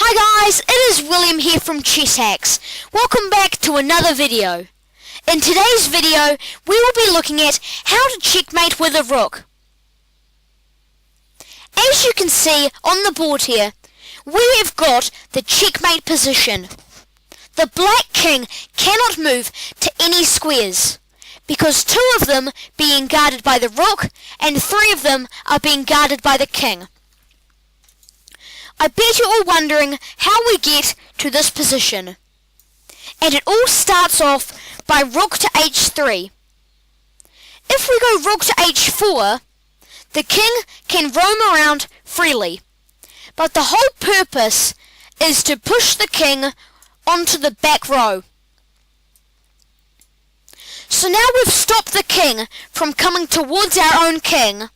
Hi guys, it is William here from Chess Hacks. Welcome back to another video. In today's video, we will be looking at how to checkmate with a rook. As you can see on the board here, we have got the checkmate position. The black king cannot move to any squares, because two of them being guarded by the rook and three of them are being guarded by the king. I bet you're all wondering how we get to this position. And it all starts off by rook to h3. If we go rook to h4, the king can roam around freely. But the whole purpose is to push the king onto the back row. So now we've stopped the king from coming towards our own king.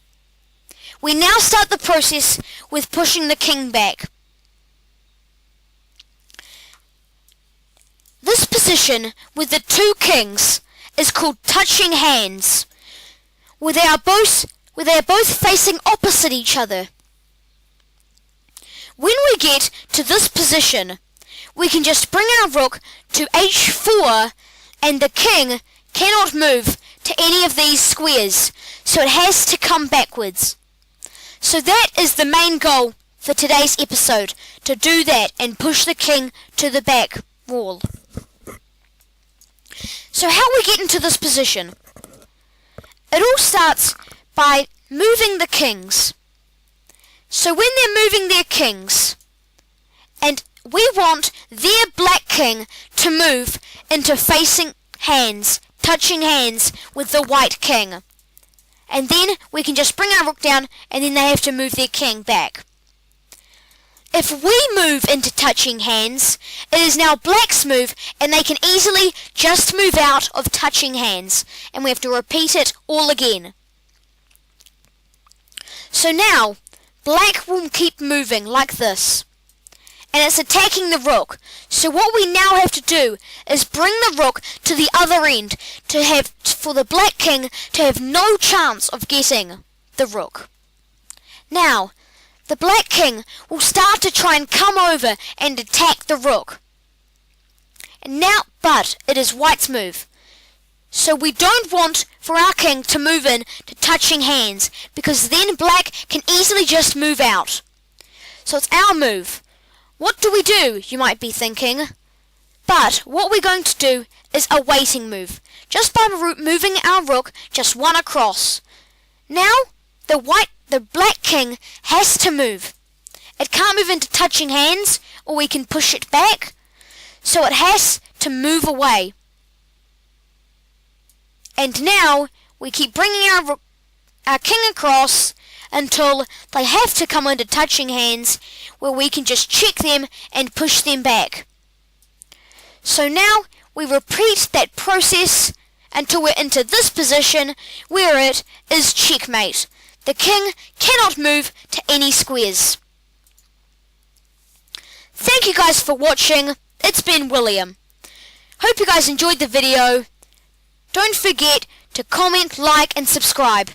We now start the process with pushing the king back. This position with the two kings is called touching hands, where they are both facing opposite each other. When we get to this position, we can just bring our rook to h4 and the king cannot move to any of these squares, so it has to come backwards. So that is the main goal for today's episode, to do that and push the king to the back wall. So how we get into this position? It all starts by moving the kings. So when they're moving their kings, and we want their black king to move into facing hands, touching hands with the white king. And then we can just bring our rook down and then they have to move their king back. If we move into touching hands, it is now black's move and they can easily just move out of touching hands and we have to repeat it all again. So now, black will keep moving like this and it's attacking the rook. So what we now have to do is bring the rook to the other end for the black king to have no chance of getting the rook. Now, the black king will start to try and come over and attack the rook. But it is white's move. So we don't want for our king to move in to touching hands, because then black can easily just move out. So it's our move. What do we do, you might be thinking? But what we're going to do is a waiting move, just by moving our rook just one across. Now the black king has to move. It can't move into touching hands, or we can push it back, so it has to move away. And now we keep bringing our king across until they have to come into touching hands, where we can just check them and push them back. So now we repeat that process until we're into this position where it is checkmate. The king cannot move to any squares. Thank you guys for watching. It's been William. Hope you guys enjoyed the video. Don't forget to comment, like and subscribe.